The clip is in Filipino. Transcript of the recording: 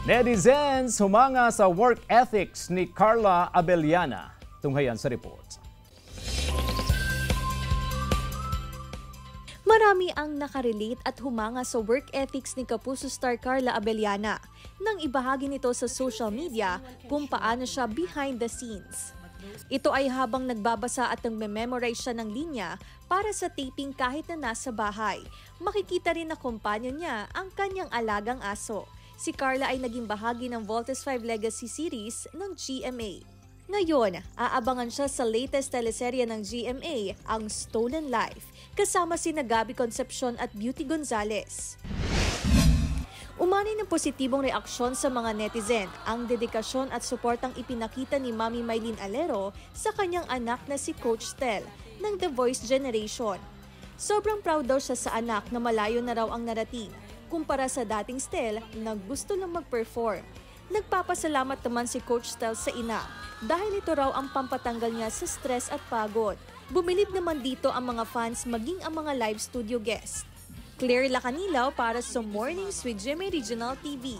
Netizens humanga sa work ethics ni Carla Abellana. Tunghayan sa report. Marami ang nakarelate at humanga sa work ethics ni Kapuso star Carla Abellana nang ibahagi nito sa social media kung paano siya behind the scenes. Ito ay habang nagbabasa at nagme-memorize siya ng linya para sa taping kahit na nasa bahay. Makikita rin na kumpanyo niya ang kanyang alagang aso. Si Carla ay naging bahagi ng Voltes 5 Legacy series ng GMA. Ngayon, aabangan siya sa latest teleserye ng GMA, ang Stolen Life, kasama sina Gabby Concepcion at Beauty Gonzalez. Umani ng positibong reaksyon sa mga netizen ang dedikasyon at suportang ipinakita ni Mami Mylene Alero sa kanyang anak na si Coach Stel ng The Voice Generation. Sobrang proud daw siya sa anak na malayo na raw ang narating kumpara sa dating Stel na gusto lang mag-perform. Nagpapasalamat naman si Coach Stel sa ina dahil ito raw ang pampatanggal niya sa stress at pagod. Bumilib naman dito ang mga fans maging ang mga live studio guests. Claire Lacanilaw para sa Mornings with GMA Regional TV.